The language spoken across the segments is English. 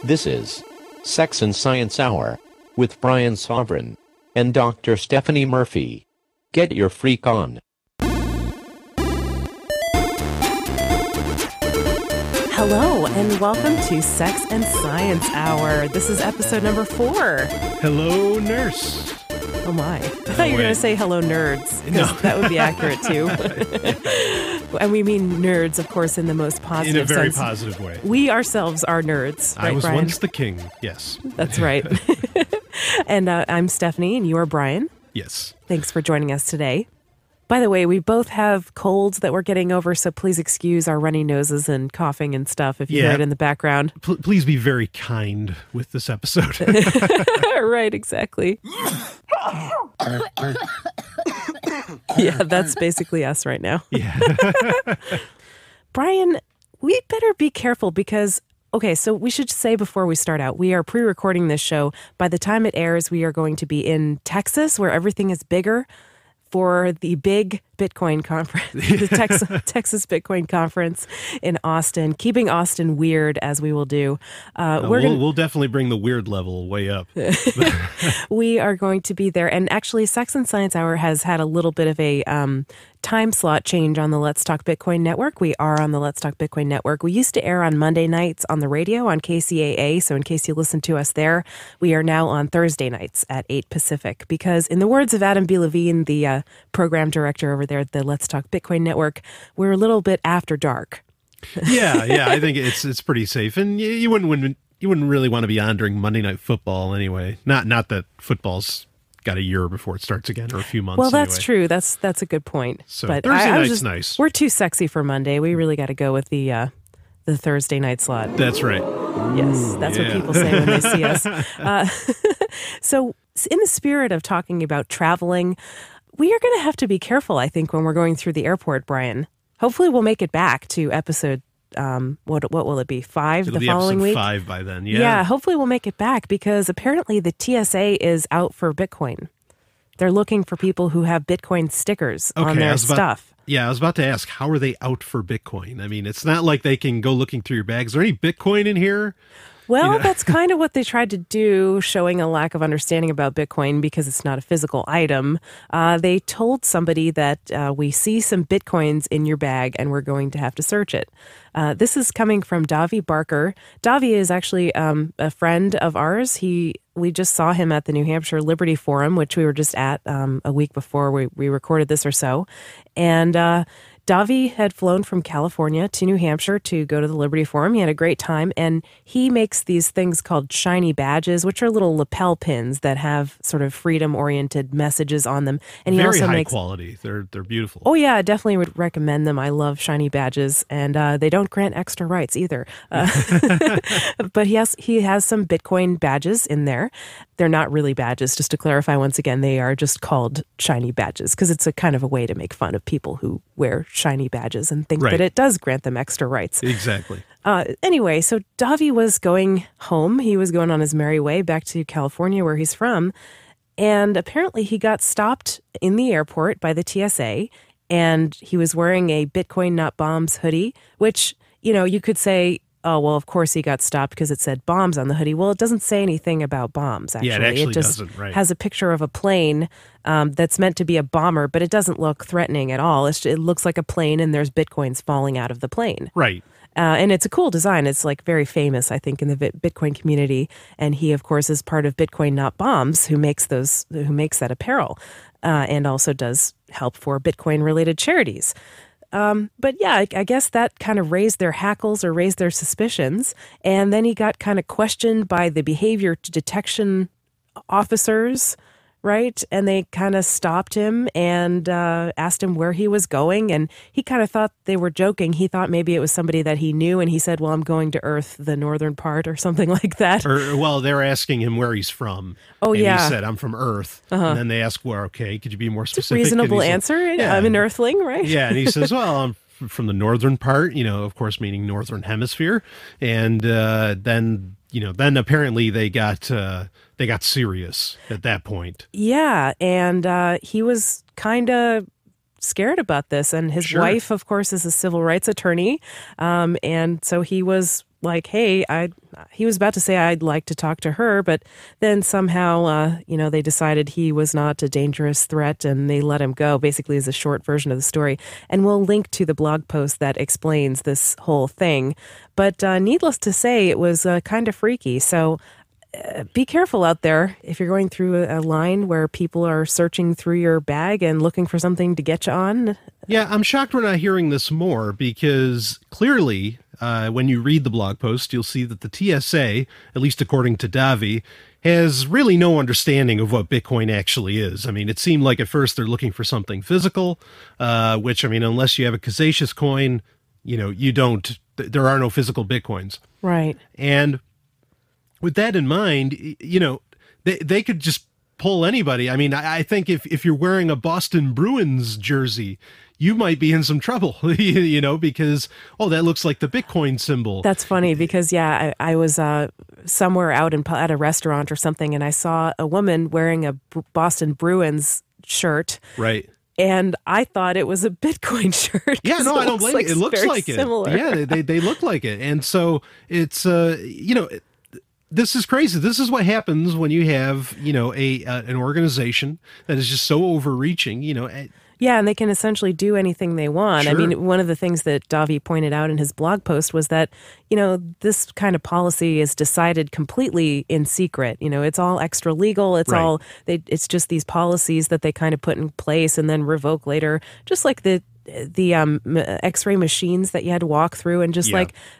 This is Sex and Science Hour with Brian Sovereign and Dr. Stephanie Murphy. Get your freak on. Hello, and welcome to Sex and Science Hour. This is episode number 4. Hello, nurse. Oh my. I thought you were going to say hello, nerds, because that would be accurate too. And we mean nerds, of course, in the most positive sense. In a very positive way. We ourselves are nerds, right, I was Brian? once the king, yes. That's right. And I'm Stephanie, and you are Brian. Yes. Thanks for joining us today. By the way, we both have colds that we're getting over, so please excuse our runny noses and coughing and stuff if you hear it in the background. Please be very kind with this episode. Right, exactly. Yeah, that's basically us right now. Yeah. Brian, we better be careful because, okay, so we should say before we start out, we are pre-recording this show. By the time it airs, we are going to be in Texas, where everything is bigger, for the big Bitcoin conference, the Texas Bitcoin conference in Austin, keeping Austin weird as we will do. We'll definitely bring the weird level way up. We are going to be there. And actually, Sex and Science Hour has had a little bit of a time slot change on the Let's Talk Bitcoin network. We are on the Let's Talk Bitcoin network. We used to air on Monday nights on the radio on KCAA. So in case you listen to us there, we are now on Thursday nights at 8 Pacific. Because in the words of Adam B. Levine, the program director over there at the Let's Talk Bitcoin network, we're a little bit after dark. Yeah, I think it's pretty safe. And you wouldn't really want to be on during Monday Night Football anyway. Not that football's got a year before it starts again, or a few months. Well, that's anyway. true. That's a good point. So but Thursday night's nice. We're too sexy for Monday. We really got to go with the Thursday night slot. That's right. Yes, that's what people say when they see us. So in the spirit of talking about traveling, we are going to have to be careful, I think, when we're going through the airport, Brian. Hopefully we'll make it back to episode, what will it be, 5 It'll the be following week? 5 by then, yeah. Yeah, hopefully we'll make it back because apparently the TSA is out for Bitcoin. They're looking for people who have Bitcoin stickers on their stuff. Yeah, I was about to ask, how are they out for Bitcoin? I mean, it's not like they can go looking through your bags. Is there any Bitcoin in here? Well, that's kind of what they tried to do, showing a lack of understanding about Bitcoin because it's not a physical item. They told somebody that we see some Bitcoins in your bag and we're going to have to search it. This is coming from Davi Barker. Davi is actually a friend of ours. We just saw him at the New Hampshire Liberty Forum, which we were just at a week before we recorded this or so. And Davi had flown from California to New Hampshire to go to the Liberty Forum. He had a great time, and he makes these things called shiny badges, which are little lapel pins that have sort of freedom-oriented messages on them. And he Very also high makes quality. They're beautiful. Oh yeah, I definitely would recommend them. I love shiny badges, and they don't grant extra rights either. But he has some Bitcoin badges in there. They're not really badges, just to clarify once again. They are just called shiny badges because it's a kind of a way to make fun of people who wear shiny badges and think that it does grant them extra rights. Exactly. Anyway, so Davi was going home. He was going on his merry way back to California, where he's from. And apparently he got stopped in the airport by the TSA, and he was wearing a Bitcoin Not Bombs hoodie, which, you could say, oh, well, of course he got stopped because it said bombs on the hoodie. Well, it doesn't say anything about bombs, actually. Yeah, it actually just doesn't, right. has a picture of a plane that's meant to be a bomber, but it doesn't look threatening at all. It looks like a plane, and there's Bitcoins falling out of the plane. Right. And it's a cool design. It's like very famous, I think, in the Bitcoin community. And he, of course, is part of Bitcoin Not Bombs, who makes that apparel, and also does help for Bitcoin-related charities. But yeah, I guess that kind of raised their hackles or raised their suspicions. And then he got kind of questioned by the behavior detection officers, right? And they kind of stopped him and asked him where he was going. And he kind of thought they were joking. He thought maybe it was somebody that he knew. And he said, well, I'm going to Earth, the northern part, or something like that. Well, they're asking him where he's from. Oh, and yeah. he said, I'm from Earth. And then they ask, well, okay, could you be more specific? It's a reasonable answer. Yeah. I'm an Earthling, right? Yeah. And he says, well, I'm from the northern part, of course, meaning northern hemisphere. And then apparently they got serious at that point. Yeah, and he was kind of scared about this. And his wife, of course, is a civil rights attorney. And so he was like, hey, he was about to say I'd like to talk to her, but then somehow, they decided he was not a dangerous threat and they let him go, basically is a short version of the story. And we'll link to the blog post that explains this whole thing. But needless to say, it was kind of freaky. So be careful out there if you're going through a line where people are searching through your bag and looking for something to get you on. Yeah, I'm shocked we're not hearing this more because clearly when you read the blog post, you'll see that the TSA, at least according to Davi, has really no understanding of what Bitcoin actually is. I mean, it seemed like at first they're looking for something physical, which, I mean, unless you have a casacious coin, there are no physical Bitcoins. Right. And with that in mind, they could just pull anybody. I mean, I think if you're wearing a Boston Bruins jersey, you might be in some trouble, because, that looks like the Bitcoin symbol. That's funny because, I was somewhere out at a restaurant or something, and I saw a woman wearing a Boston Bruins shirt. Right. And I thought it was a Bitcoin shirt. Yeah, no, I don't blame you. It looks like similar. it. Yeah, they look like it. And so it's, this is crazy. This is what happens when you have, an organization that is just so overreaching, Yeah, and they can essentially do anything they want. Sure. I mean, one of the things that Davi pointed out in his blog post was that, this kind of policy is decided completely in secret. It's all extra legal. It's right. it's just these policies that they kind of put in place and then revoke later, just like the X-ray machines that you had to walk through, and just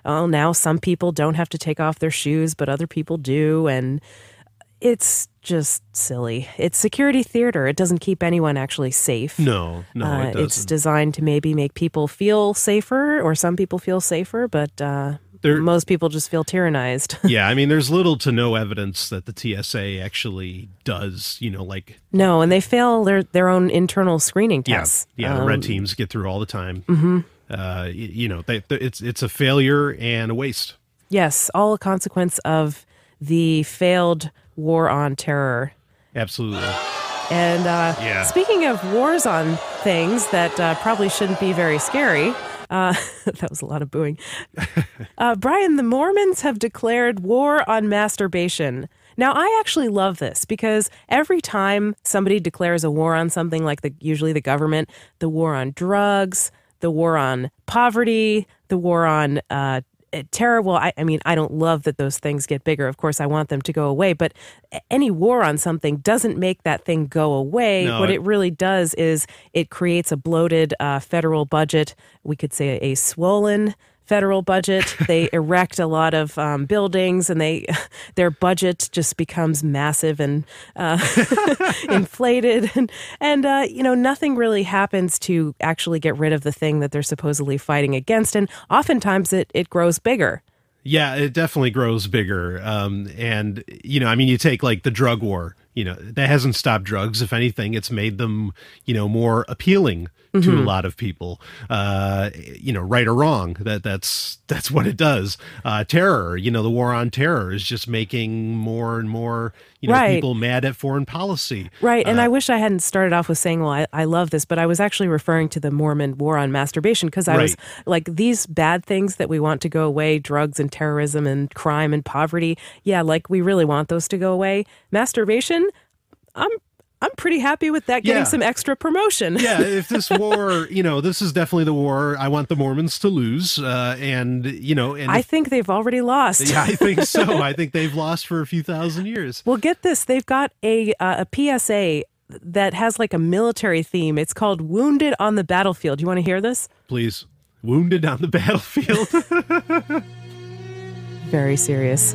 now some people don't have to take off their shoes, but other people do, and it's just silly. It's security theater. It doesn't keep anyone actually safe. No, it doesn't. It's designed to maybe make people feel safer, or some people feel safer, but most people just feel tyrannized. Yeah, I mean, there's little to no evidence that the TSA actually does, No, and they fail their own internal screening tests. Yeah, the red teams get through all the time. Mm-hmm. It's a failure and a waste. Yes, all a consequence of the failed war on terror. Absolutely. And speaking of wars on things that probably shouldn't be very scary, that was a lot of booing. Brian, the Mormons have declared war on masturbation. Now, I actually love this because every time somebody declares a war on something, like usually the government, the war on drugs, the war on poverty, the war on terror. Well, I mean, I don't love that those things get bigger. Of course, I want them to go away. But any war on something doesn't make that thing go away. No, what it really does is it creates a bloated federal budget. We could say a swollen federal budget. They erect a lot of buildings, and their budget just becomes massive and inflated, and nothing really happens to actually get rid of the thing that they're supposedly fighting against, and oftentimes it grows bigger. Yeah, it definitely grows bigger. And, you take like the drug war, that hasn't stopped drugs. If anything, it's made them, more appealing to a lot of people, right or wrong. That's what it does. Terror, the war on terror is just making more and more, people mad at foreign policy. Right. And I wish I hadn't started off with saying, well, I love this, but I was actually referring to the Mormon war on masturbation, because I was like, these bad things that we want to go away, drugs and terrorism and crime and poverty. Yeah. Like, we really want those to go away. Masturbation, I'm pretty happy with that getting some extra promotion. Yeah, if this war, this is definitely the war I want the Mormons to lose. And I think they've already lost. Yeah, I think so. I think they've lost for a few thousand years. Well, get this. They've got a PSA that has like a military theme. It's called Wounded on the Battlefield. You want to hear this? Please. Wounded on the Battlefield. Very serious.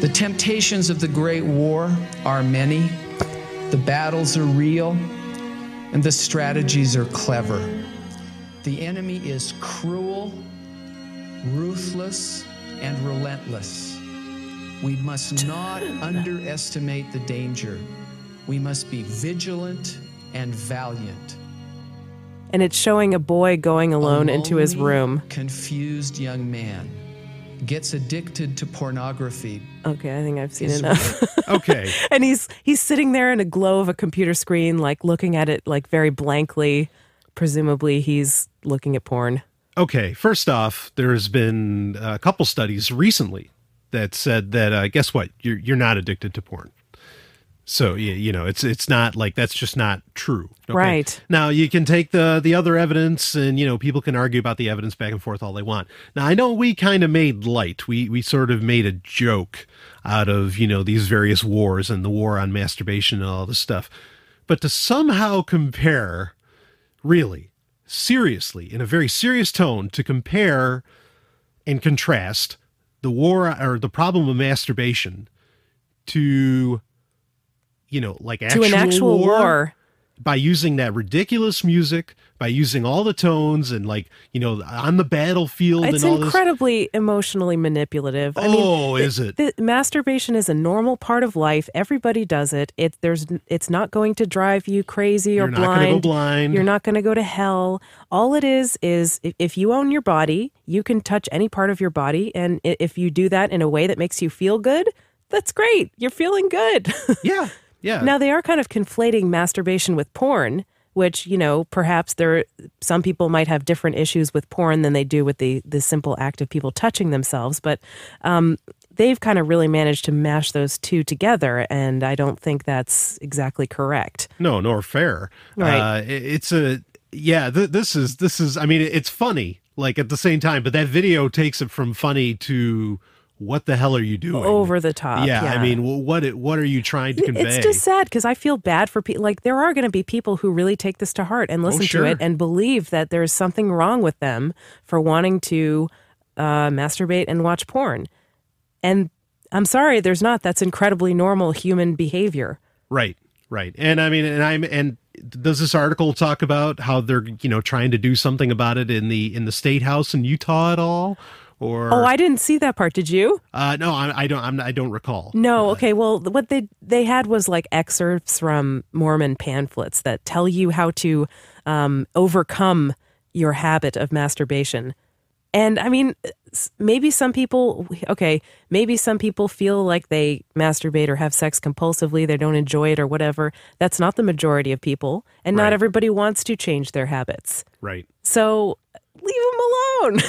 The temptations of the Great War are many. The battles are real, and the strategies are clever. The enemy is cruel, ruthless, and relentless. We must not underestimate the danger. We must be vigilant and valiant. And it's showing a boy going alone into his room. Confused young man gets addicted to pornography. Okay, I think I've seen enough. Okay. And he's sitting there in a glow of a computer screen, like looking at it like very blankly. Presumably he's looking at porn. Okay, first off, there's been a couple studies recently that said that guess what? You're not addicted to porn. So it's not like that's just not true. Okay? Right. Now you can take the other evidence, and people can argue about the evidence back and forth all they want. Now I know we kind of made light. We sort of made a joke out of these various wars and the war on masturbation and all this stuff. But to somehow compare, really, seriously, in a very serious tone, to compare and contrast the war or the problem of masturbation to like to an actual war by using that ridiculous music, by using all the tones and on the battlefield. It's and all incredibly emotionally manipulative. Is it? Masturbation is a normal part of life. Everybody does it. It's not going to drive you crazy or blind. You're not going to go blind. You're not going to go to hell. All it is if you own your body, you can touch any part of your body. And if you do that in a way that makes you feel good, that's great. You're feeling good. Yeah. Yeah. Now, they are kind of conflating masturbation with porn, which, perhaps some people might have different issues with porn than they do with the simple act of people touching themselves. But they've kind of really managed to mash those two together, and I don't think that's exactly correct. No, nor fair. Right. This is, it's funny, at the same time, but that video takes it from funny to what the hell are you doing? Over the top. Yeah. What are you trying to convey? It's just sad because I feel bad for people. There are going to be people who really take this to heart and listen to it and believe that there's something wrong with them for wanting to masturbate and watch porn. And I'm sorry, there's not. That's incredibly normal human behavior. Right. And does this article talk about how they're, trying to do something about it in the state house in Utah at all? Or I didn't see that part. Did you? No, I don't recall. No. Okay. Well, what they had was excerpts from Mormon pamphlets that tell you how to overcome your habit of masturbation. And maybe some people feel like they masturbate or have sex compulsively. They don't enjoy it or whatever. That's not the majority of people. And not everybody wants to change their habits. Right. So leave them alone.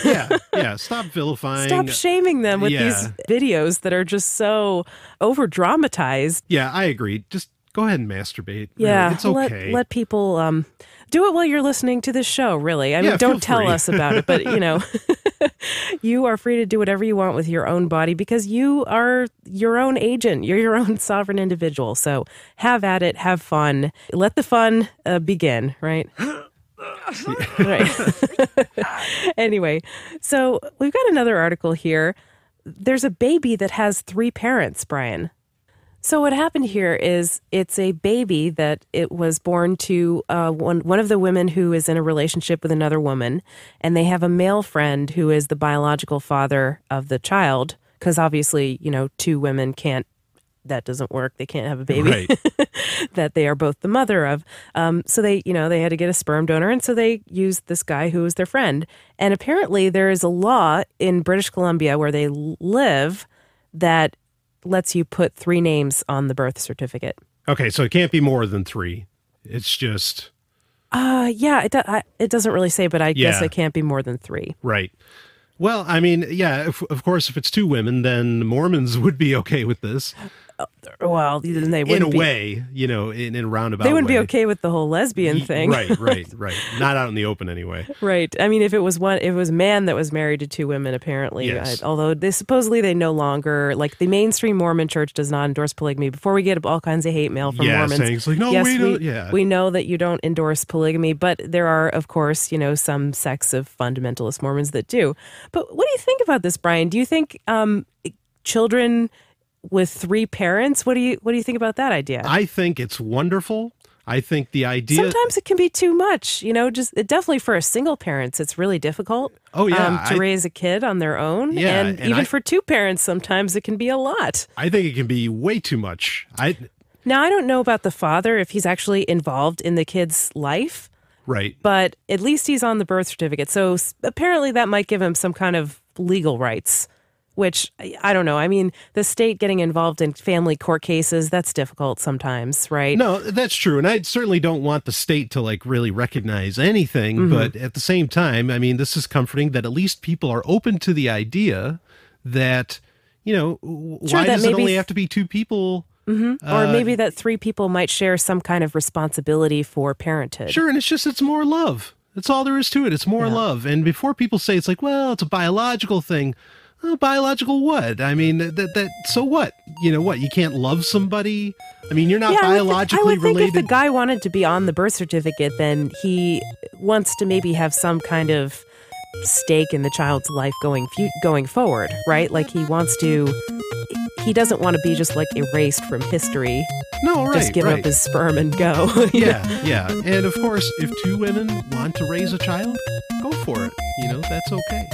Yeah. Stop vilifying. Stop shaming them with these videos that are just so over dramatized. Yeah, I agree. Just go ahead and masturbate. Yeah, really, it's okay. Let people do it while you're listening to this show. Really, don't tell us about it, but you are free to do whatever you want with your own body because you are your own agent. You're your own sovereign individual. So have at it. Have fun. Let the fun begin. Right. Right. Anyway, so we've got another article here. There's a baby that has 3 parents, Brian. So what happened here is it's a baby that it was born to one of the women who is in a relationship with another woman, and they have a male friend who is the biological father of the child, because obviously, 2 women can't. That doesn't work. They can't have a baby right. that they are both the mother of. So they had to get a sperm donor. And so they used this guy who was their friend. And apparently there is a law in British Columbia where they live that lets you put 3 names on the birth certificate. Okay. So it can't be more than 3. It's just. It doesn't really say, but I guess it can't be more than 3. Right. Well, of course, if it's 2 women, then Mormons would be okay with this. Well, then they wouldn't in a way, in a roundabout way. They wouldn't be okay with the whole lesbian thing. Right. Not out in the open anyway. Right. If it was a man that was married to 2 women, apparently, yes. Although they no longer, the mainstream Mormon church does not endorse polygamy. Before we get all kinds of hate mail from Mormons. Saying it's no, yes, we don't. Yeah. We know that you don't endorse polygamy, but there are, of course, some sects of fundamentalist Mormons that do. But what do you think about this, Brian? Do you think children with 3 parents? What do you think about that idea? I think it's wonderful. I think the idea. Sometimes it can be too much, definitely for a single parents, it's really difficult. Oh yeah, to raise a kid on their own. Yeah, and even for 2 parents, sometimes it can be a lot. I think it can be way too much. Now, I don't know about the father if he's actually involved in the kid's life. Right. But at least he's on the birth certificate. So apparently that might give him some kind of legal rights. which I don't know. I mean, the state getting involved in family court cases, that's difficult sometimes, right? No, that's true. And I certainly don't want the state to like really recognize anything. But at the same time, I mean, this is comforting that at least people are open to the idea that, you know, why does it only have to be two people? Or maybe that three people might share some kind of responsibility for parenthood. Sure. And it's more love. That's all there is to it. It's more love. And before people say it's like, well, it's a biological thing. Biological what? I mean, so what? You know what? You can't love somebody? I mean, you're not biologically related. I would think if the guy wanted to be on the birth certificate, then he wants to maybe have some kind of stake in the child's life going forward, right? Like he doesn't want to be just like erased from history. No, right. Just give up his sperm and go. Yeah. And of course, if two women want to raise a child, go for it. You know, that's okay.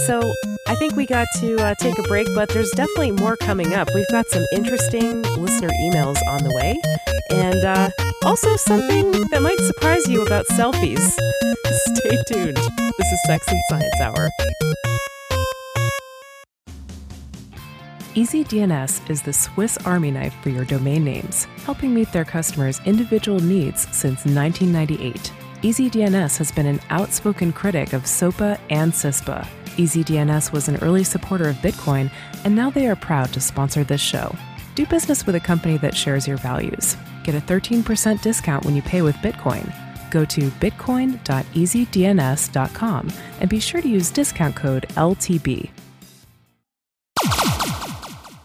So I think we got to take a break, but there's definitely more coming up. We've got some interesting listener emails on the way, and also something that might surprise you about selfies. Stay tuned. This is Sex and Science Hour. EasyDNS is the Swiss Army knife for your domain names, helping meet their customers' individual needs since 1998. EasyDNS has been an outspoken critic of SOPA and CISPA. EasyDNS was an early supporter of Bitcoin, and now they are proud to sponsor this show. Do business with a company that shares your values. Get a 13% discount when you pay with Bitcoin. Go to bitcoin.easydns.com and be sure to use discount code LTB.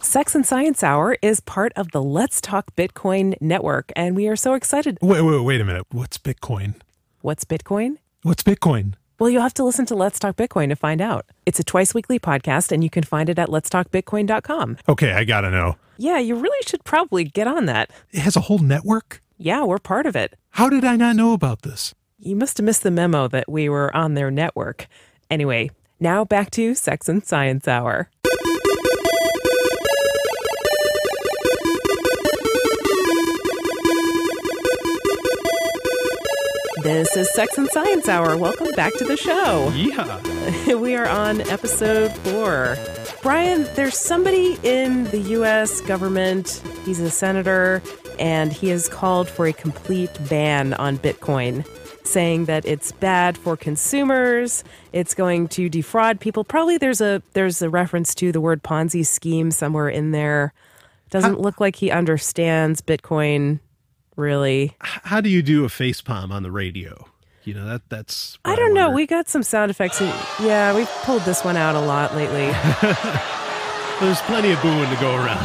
Sex and Science Hour is part of the Let's Talk Bitcoin network, and we are so excited. Wait a minute. What's Bitcoin? What's Bitcoin? What's Bitcoin? Well, you'll have to listen to Let's Talk Bitcoin to find out. It's a twice-weekly podcast, and you can find it at letstalkbitcoin.com. Okay, I gotta know. Yeah, you really should probably get on that. It has a whole network? Yeah, we're part of it. How did I not know about this? You must have missed the memo that we were on their network. Anyway, now back to Sex and Science Hour. This is Sex and Science Hour. Welcome back to the show. Yeah. We are on episode 4. Brian, there's somebody in the U.S. government, he's a senator, and he has called for a complete ban on Bitcoin, saying that it's bad for consumers, it's going to defraud people. Probably there's a reference to the word Ponzi scheme somewhere in there. Doesn't look like he understands Bitcoin. Really? How do you do a facepalm on the radio? You know, that's... I don't know. We got some sound effects. Yeah, we've pulled this one out a lot lately. There's plenty of booing to go around.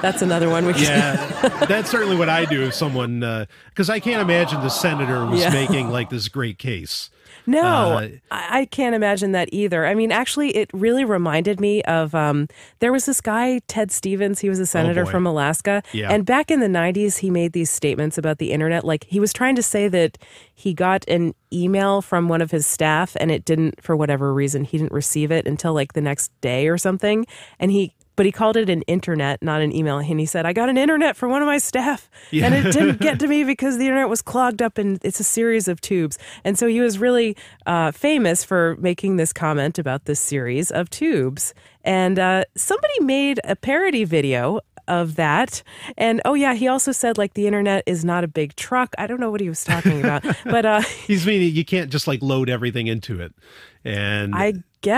That's another one we can... Yeah, that's certainly what I do if someone... Because I can't imagine the senator was making like this great case. No, I can't imagine that either. I mean, actually, it really reminded me of, there was this guy, Ted Stevens, he was a senator from Alaska. Yeah. And back in the 90s, he made these statements about the internet. Like, he was trying to say that he got an email from one of his staff and it didn't, for whatever reason, he didn't receive it until like the next day or something. But he called it an internet, not an email. And he said, I got an internet from one of my staff. Yeah. And it didn't get to me because the internet was clogged up and it's a series of tubes. And so he was really famous for making this comment about this series of tubes. And somebody made a parody video of that. And he also said like the internet is not a big truck. I don't know what he was talking about. But he's meaning you can't just like load everything into it. And I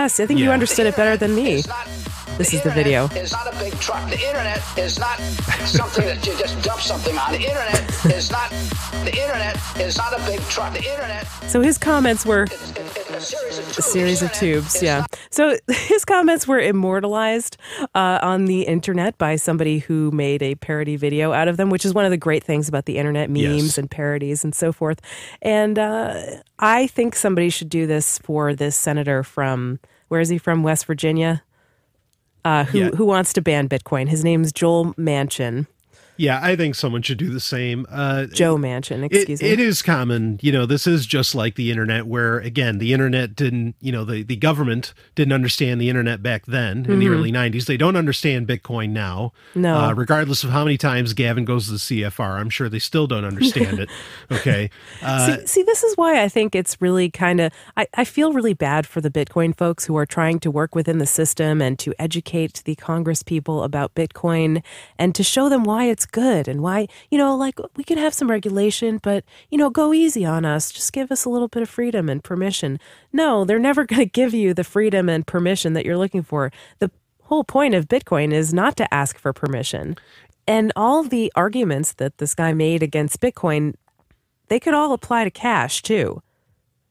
think you understood it better than me. This is the video. It's not a big truck. The internet is not something that you just dump something on. The internet is not a big truck. The internet. So his comments were a series of tubes. Yeah. So his comments were immortalized on the internet by somebody who made a parody video out of them, which is one of the great things about the internet, memes and parodies and so forth. And I think somebody should do this for this senator from, where is he from? West Virginia. Who wants to ban Bitcoin. His name's Joel Manchin. Yeah, I think someone should do the same. Joe Manchin, excuse me. It is common. This is just like the internet where, again, the internet didn't, the government didn't understand the internet back then in the early 90s. They don't understand Bitcoin now. No. Regardless of how many times Gavin goes to the CFR, I'm sure they still don't understand it. Okay. See, this is why I think it's really kind of, I feel really bad for the Bitcoin folks who are trying to work within the system and to educate the Congress people about Bitcoin and to show them why it's good and why, like we can have some regulation, but, go easy on us. Just give us a little bit of freedom and permission. No, they're never going to give you the freedom and permission that you're looking for. The whole point of Bitcoin is not to ask for permission. And all the arguments that this guy made against Bitcoin, they could all apply to cash too.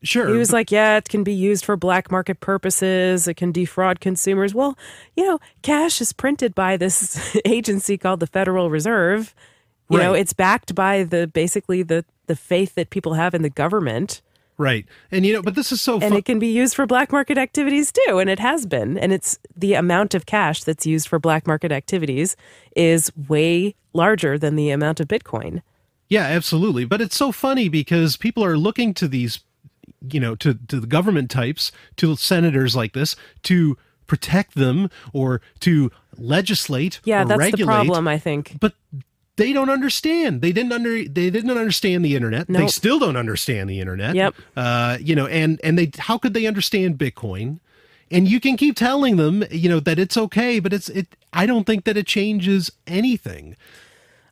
Sure. He was like, yeah, it can be used for black market purposes. It can defraud consumers. Well, cash is printed by this agency called the Federal Reserve. It's backed by basically the faith that people have in the government. Right. And, but this is so fun. And it can be used for black market activities too. And it has been. And it's the amount of cash that's used for black market activities is way larger than the amount of Bitcoin. Yeah, absolutely. But it's so funny because people are looking to these to the government types, to senators like this, to protect them or to legislate or that's regulate. The problem, I think. But they don't understand. They didn't understand the internet. Nope. They still don't understand the internet. Yep. And they how could they understand Bitcoin? And you can keep telling them, that it's okay, but I don't think that it changes anything.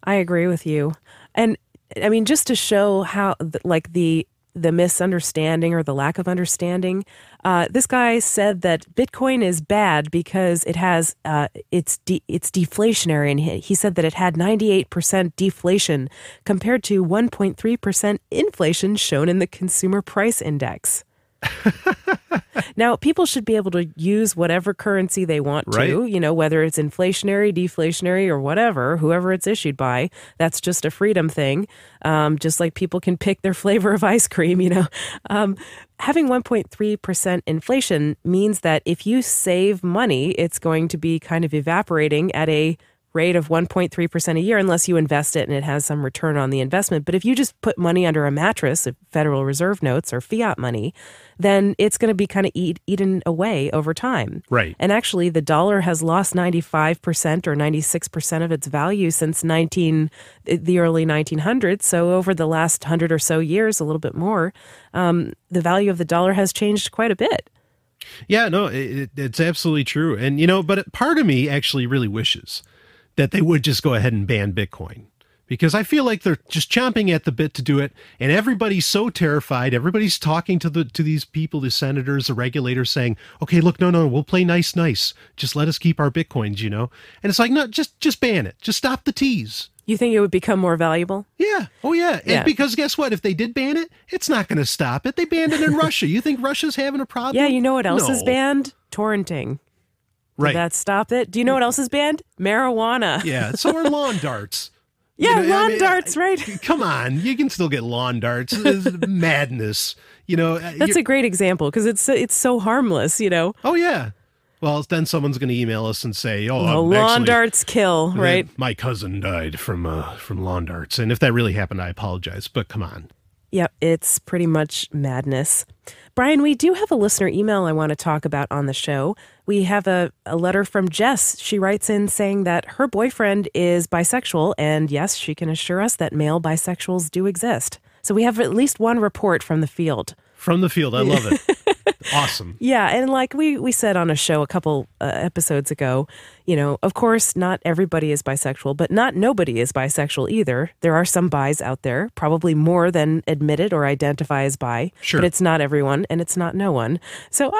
I agree with you. And I mean, just to show how the misunderstanding or the lack of understanding. This guy said that Bitcoin is bad because it has it's deflationary, and he said that it had 98% deflation compared to 1.3% inflation shown in the Consumer Price Index. Now, people should be able to use whatever currency they want to, right. Whether it's inflationary, deflationary, or whatever, whoever it's issued by. That's just a freedom thing. Just like people can pick their flavor of ice cream, Having 1.3% inflation means that if you save money, it's going to be kind of evaporating at a rate of 1.3% a year unless you invest it and it has some return on the investment. But if you just put money under a mattress, Federal Reserve notes or fiat money, then it's going to be kind of eaten away over time. Right. And actually, the dollar has lost 95% or 96% of its value since the early 1900s. So over the last 100 or so years, a little bit more, the value of the dollar has changed quite a bit. Yeah, no, it's absolutely true. And, but part of me actually really wishes that they would just go ahead and ban Bitcoin, because I feel like they're just chomping at the bit to do it. And everybody's so terrified. Everybody's talking to these people, the senators, the regulators, saying, okay, look, no, we'll play nice. Just let us keep our Bitcoins, And it's like, no, just ban it. Just stop the tease. You think it would become more valuable? Yeah. Oh, yeah. Yeah. And because guess what? If they did ban it, it's not going to stop it. They banned it in Russia. You think Russia's having a problem? Yeah, you know what else No. is banned? Torrenting. Right. Did that stop it? Do you know what else is banned? Marijuana. Yeah. So are lawn darts. Yeah, lawn darts, right? Come on. You can still get lawn darts. It's madness. That's a great example because it's so harmless, Oh, yeah. Well, then someone's going to email us and say, lawn darts kill, right? My cousin died from lawn darts. And if that really happened, I apologize. But come on. Yep, it's pretty much madness. Brian, we do have a listener email I want to talk about on the show. We have a letter from Jess. She writes in saying that her boyfriend is bisexual, and yes, she can assure us that male bisexuals do exist. So we have at least one report from the field. From the field. I love it. Awesome. Yeah, and like we said on a show a couple episodes ago, of course, not everybody is bisexual, but not nobody is bisexual either. There are some bis out there, probably more than admitted or identify as bi, sure. But it's not everyone and it's not no one. So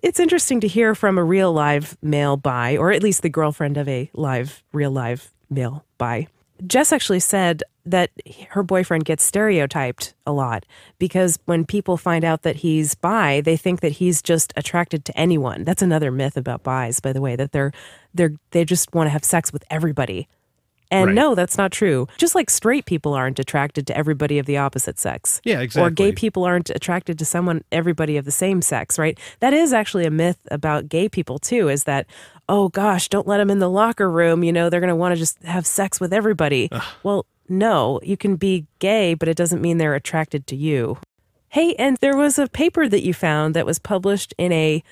it's interesting to hear from a real live male bi, or at least the girlfriend of a real live male bi. Jess actually said that her boyfriend gets stereotyped a lot because when people find out that he's bi, they think that he's just attracted to anyone. That's another myth about bis, by the way, that they just want to have sex with everybody. And Right. no, that's not true. Just like straight people aren't attracted to everybody of the opposite sex. Yeah, exactly. Or gay people aren't attracted to everybody of the same sex, right? That is actually a myth about gay people too, is that, oh gosh, don't let them in the locker room. They're going to want to just have sex with everybody. Well, no, you can be gay, but it doesn't mean they're attracted to you. Hey, and there was a paper that you found that was published in a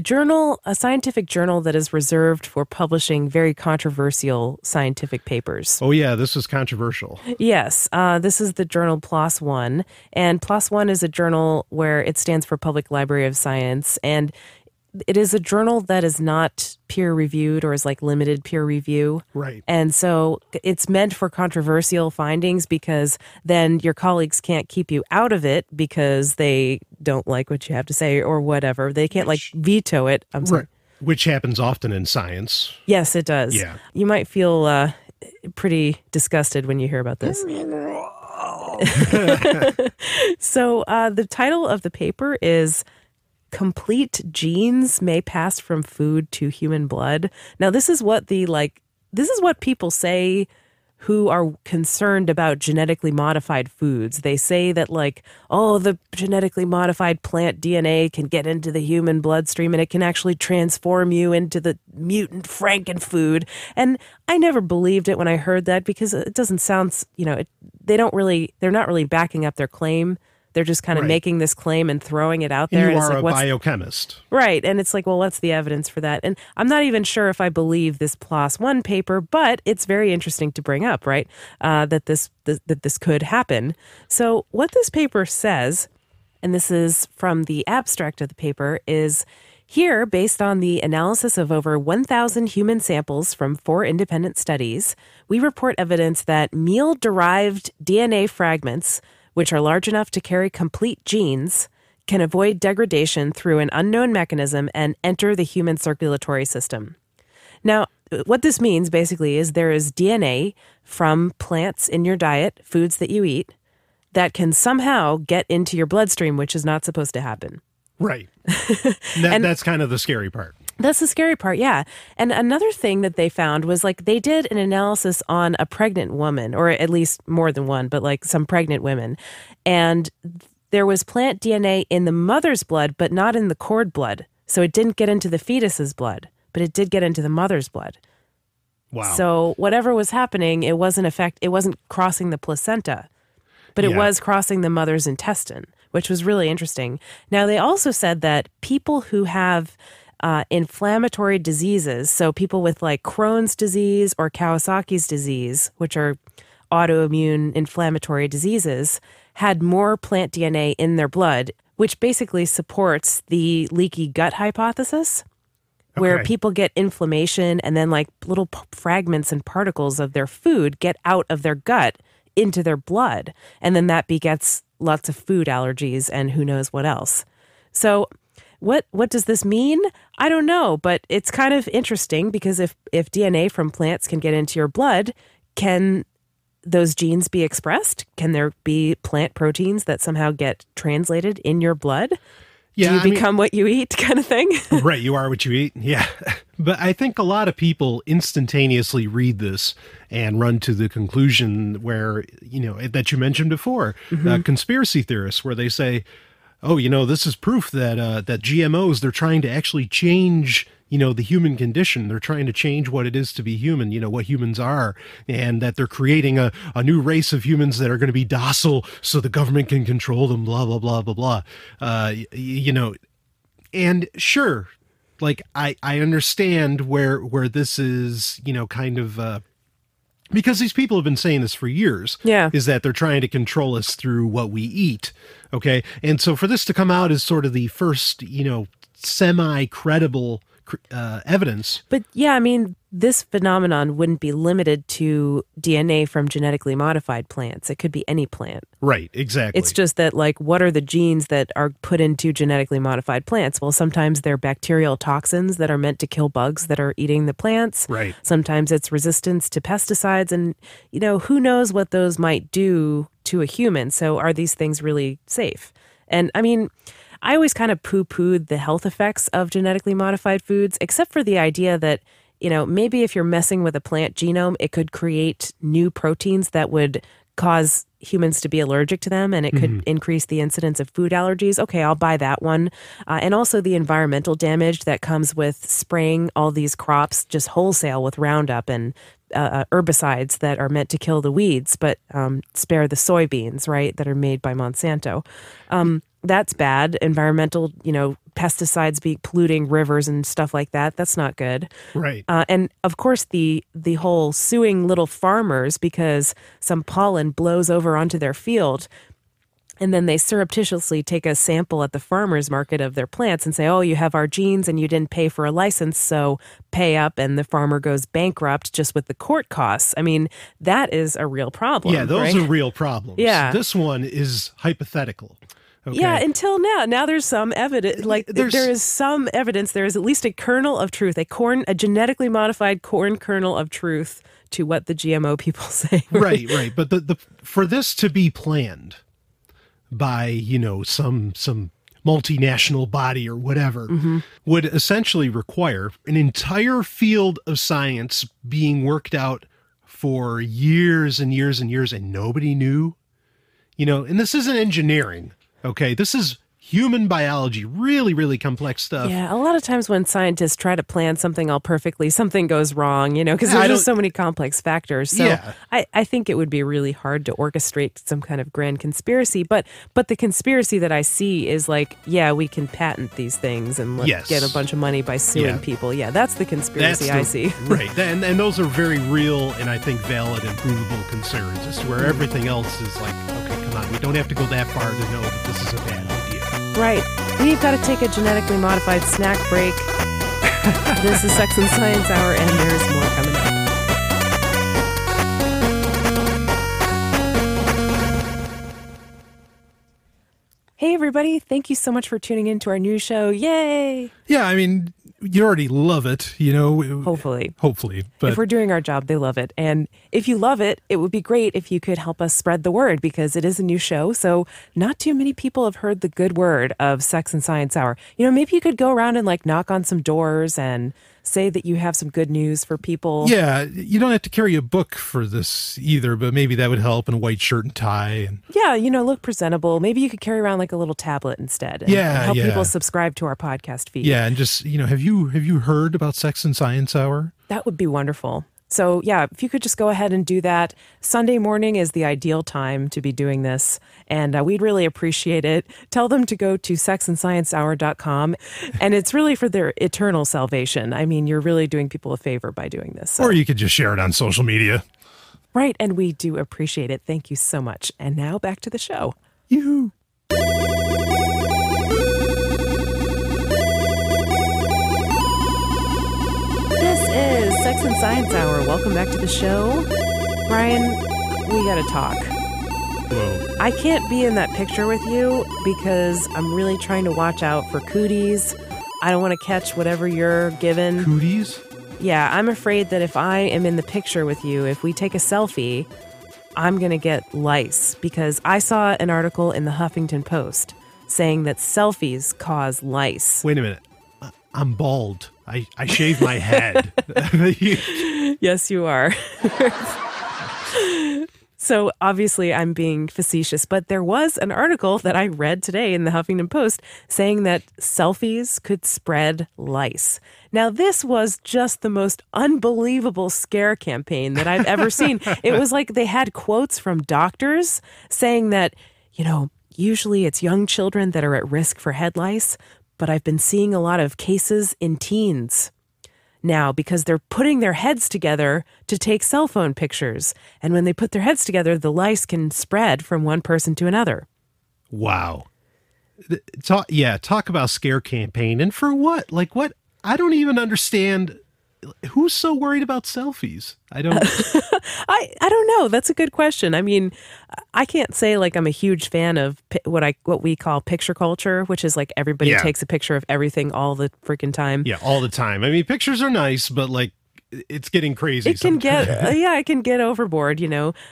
journal, a scientific journal that is reserved for publishing very controversial scientific papers. Oh, yeah, this is controversial. Yes, this is the journal PLOS One. And PLOS One is a journal where it stands for Public Library of Science. And it is a journal that is not peer-reviewed or is like limited peer review. Right. And so it's meant for controversial findings because then your colleagues can't keep you out of it because they don't like what you have to say or whatever. They can't veto it. I'm sorry. Right. Which happens often in science. Yes, it does. Yeah. You might feel pretty disgusted when you hear about this. So the title of the paper is Complete Genes May Pass from Food to Human Blood. Now, this is what people say who are concerned about genetically modified foods. They say that the genetically modified plant DNA can get into the human bloodstream and it can actually transform you into the mutant frankenfood. And I never believed it when I heard that because it doesn't sound, they're not really backing up their claim. They're just kind of making this claim and throwing it out there. And you are a biochemist. Right. And it's like, well, what's the evidence for that? And I'm not even sure if I believe this PLOS One paper, but it's very interesting to bring up, right? That this could happen. So what this paper says, and this is from the abstract of the paper, is here, based on the analysis of over 1,000 human samples from 4 independent studies, we report evidence that meal-derived DNA fragments, which are large enough to carry complete genes, can avoid degradation through an unknown mechanism and enter the human circulatory system. Now, what this means basically is there is DNA from plants in your diet, foods that you eat, that can somehow get into your bloodstream, which is not supposed to happen. Right. That's kind of the scary part. That's the scary part, yeah. And another thing that they found was they did an analysis on a pregnant woman, or at least more than one, but some pregnant women. And there was plant DNA in the mother's blood, but not in the cord blood. So it didn't get into the fetus's blood, but it did get into the mother's blood. Wow. So whatever was happening, it wasn't crossing the placenta, but it was crossing the mother's intestine, which was really interesting. Now, they also said that people who have inflammatory diseases, so people with Crohn's disease or Kawasaki's disease, which are autoimmune inflammatory diseases, had more plant DNA in their blood, which basically supports the leaky gut hypothesis, where people get inflammation and then little fragments and particles of their food get out of their gut into their blood. And then that begets lots of food allergies and who knows what else. So what does this mean? I don't know, but it's kind of interesting because if DNA from plants can get into your blood, can those genes be expressed? Can there be plant proteins that somehow get translated in your blood? Yeah, Do you become what you eat kind of thing? Right, you are what you eat. Yeah. But I think a lot of people instantaneously read this and run to the conclusion where, that you mentioned before, conspiracy theorists, where they say, oh, this is proof that that GMOs, they're trying to actually change, the human condition. They're trying to change what it is to be human, what humans are, and that they're creating a new race of humans that are going to be docile so the government can control them, blah, blah, blah, blah, blah. And sure, I understand where this is, kind of, because these people have been saying this for years, is that they're trying to control us through what we eat. Okay. And so for this to come out as sort of the first, semi-credible evidence. But yeah, this phenomenon wouldn't be limited to DNA from genetically modified plants. It could be any plant. Right, exactly. It's just that, what are the genes that are put into genetically modified plants? Well, sometimes they're bacterial toxins that are meant to kill bugs that are eating the plants. Right. Sometimes it's resistance to pesticides. And, who knows what those might do to a human. So are these things really safe? And, I always kind of poo-pooed the health effects of genetically modified foods, except for the idea that maybe if you're messing with a plant genome, it could create new proteins that would cause humans to be allergic to them, and it could increase the incidence of food allergies. Okay, I'll buy that one. And also the environmental damage that comes with spraying all these crops just wholesale with Roundup and herbicides that are meant to kill the weeds, but spare the soybeans, right, that are made by Monsanto. That's bad. Environmental, pesticides be polluting rivers and stuff like that. That's not good. Right. And of course, the whole suing little farmers because some pollen blows over onto their field, and then they surreptitiously take a sample at the farmer's market of their plants and say, oh, you have our genes and you didn't pay for a license, so pay up, and the farmer goes bankrupt just with the court costs. I mean, that is a real problem. Yeah, those right? are real problems. Yeah. This one is hypothetical. Okay. Yeah, until now. Now there's some evidence. There is some evidence. There is at least a kernel of truth, a genetically modified corn kernel of truth to what the GMO people say. Right. But the for this to be planned by some multinational body or whatever would essentially require an entire field of science being worked out for years and years and years, and nobody knew. And this isn't engineering. Okay, this is human biology, really, really complex stuff. Yeah, a lot of times when scientists try to plan something all perfectly, something goes wrong, because there's just so many complex factors. So I think it would be really hard to orchestrate some kind of grand conspiracy. But the conspiracy that I see is we can patent these things and get a bunch of money by suing people. Yeah, that's the conspiracy I see. Right, and those are very real and I think valid and provable concerns, as to where everything else is like, okay, come on, we don't have to go that far to know that this is a bad idea. Right. We've got to take a genetically modified snack break. This is Sex and Science Hour, and there's more coming up. Hey, everybody. Thank you so much for tuning in to our new show. Yay! Yeah, I mean, you already love it, Hopefully. But if we're doing our job, they love it. And if you love it, it would be great if you could help us spread the word, because it is a new show. So not too many people have heard the good word of Sex and Science Hour. Maybe you could go around and knock on some doors and say that you have some good news for people. Yeah, you don't have to carry a book for this either, but maybe that would help, in a white shirt and tie. And yeah, look presentable. Maybe you could carry around a little tablet instead and help people subscribe to our podcast feed. Yeah, and just, have you heard about Sex and Science Hour? That would be wonderful. So yeah, if you could just go ahead and do that. Sunday morning is the ideal time to be doing this, and we'd really appreciate it. Tell them to go to sexandsciencehour.com, and it's really for their eternal salvation. I mean, you're really doing people a favor by doing this. So. Or you could just share it on social media. Right, and we do appreciate it. Thank you so much. And now back to the show. Yoo-hoo. This is Sex and Science Hour. Welcome back to the show. Brian, we gotta talk. Whoa. I can't be in that picture with you because I'm really trying to watch out for cooties. I don't want to catch whatever you're given. Cooties? Yeah, I'm afraid that if I am in the picture with you, if we take a selfie, I'm going to get lice, because I saw an article in the Huffington Post saying that selfies cause lice. Wait a minute. I'm bald. I shaved my head. Yes, you are. So obviously I'm being facetious, but there was an article that I read today in the Huffington Post saying that selfies could spread lice. Now, this was just the most unbelievable scare campaign that I've ever seen. It was like they had quotes from doctors saying that, usually it's young children that are at risk for head lice, but I've been seeing a lot of cases in teens now because they're putting their heads together to take cell phone pictures. And when they put their heads together, the lice can spread from one person to another. Wow. Talk about scare campaign. And for what? Like what? I don't even understand. Who's so worried about selfies? I don't I don't know. That's a good question. I mean, I can't say I'm a huge fan of what we call picture culture, which is everybody takes a picture of everything all the freaking time. Yeah, all the time. I mean, pictures are nice, but it's getting crazy. It can it can get overboard,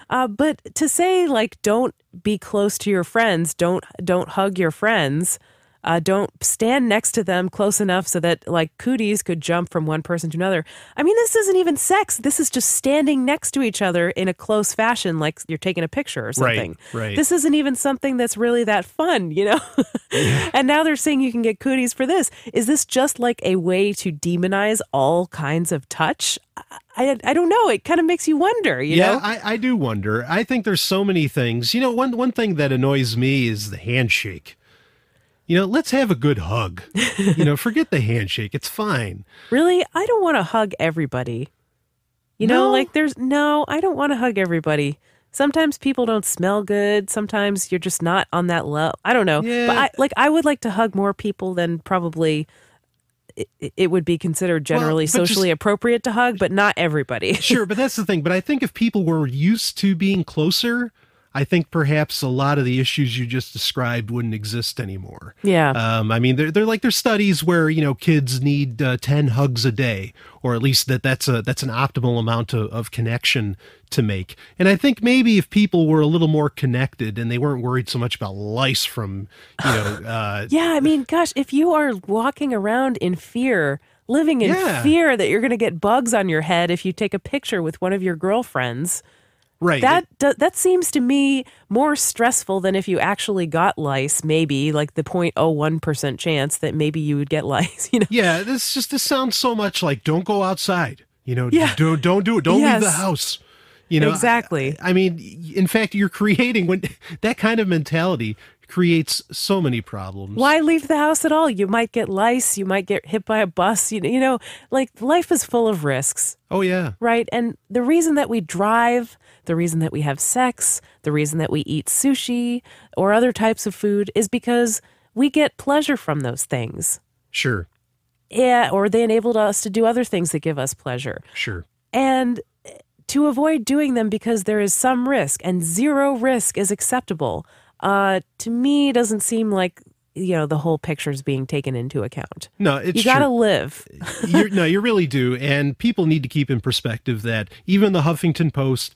but to say don't be close to your friends, don't hug your friends. Don't stand next to them close enough so that like cooties could jump from one person to another. I mean, this isn't even sex. This is just standing next to each other in a close fashion, like you're taking a picture or something. Right. This isn't even something that's really that fun, you know? And now they're saying you can get cooties for this. Is this just like a way to demonize all kinds of touch? I don't know. It kind of makes you wonder, you know? I do wonder. I think there's so many things. You know, one thing that annoys me is the handshake. You know, let's have a good hug. You know, forget the handshake. It's fine. Really? I don't want to hug everybody. You know, like I don't want to hug everybody. Sometimes people don't smell good. Sometimes you're just not on that level. I don't know. Yeah. But I would like to hug more people than probably it would be considered generally socially appropriate to hug, but not everybody. Sure, but that's the thing. But I think if people were used to being closer, I think perhaps a lot of the issues you just described wouldn't exist anymore. Yeah. I mean, there's studies where, you know, kids need 10 hugs a day, or at least that's an optimal amount of connection to make. And I think maybe if people were a little more connected and they weren't worried so much about lice from, you know. Yeah, I mean, gosh, if you are walking around in fear, living in fear that you're going to get bugs on your head if you take a picture with one of your girlfriends. Right. That seems to me more stressful than if you actually got lice, maybe like the 0.01% chance that maybe you would get lice, you know? Yeah, this sounds so much like don't go outside, you know, don't do it. Don't leave the house. You know, exactly. I mean, in fact, you're creating that kind of mentality creates so many problems. Why leave the house at all? You might get lice. You might get hit by a bus. You know, like life is full of risks. Oh, yeah. Right. And the reason that we drive, the reason that we have sex, the reason that we eat sushi or other types of food is because we get pleasure from those things. Sure. Yeah. Or they enabled us to do other things that give us pleasure. Sure. And to avoid doing them because there is some risk and zero risk is acceptable, to me doesn't seem like, you know, the whole picture's being taken into account. No, it's you gotta live. You really do. And people need to keep in perspective that even the Huffington Post,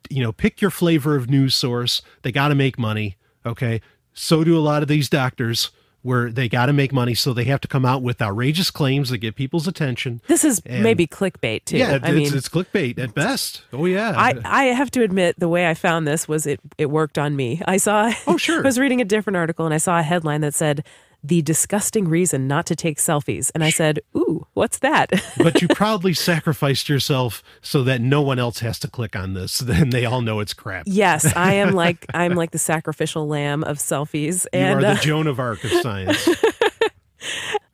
you know, pick your flavor of news source. They got to make money. Okay. So do a lot of these doctors, where they got to make money. So they have to come out with outrageous claims that get people's attention. This is maybe clickbait too. Yeah, it's clickbait at best. Oh yeah. I have to admit the way I found this was it worked on me. I saw, oh sure. I was reading a different article and I saw a headline that said, "The disgusting reason not to take selfies." And I said, ooh, what's that? But you proudly sacrificed yourself so that no one else has to click on this. Then they all know it's crap. Yes, I'm like the sacrificial lamb of selfies. And you are the Joan of Arc of science.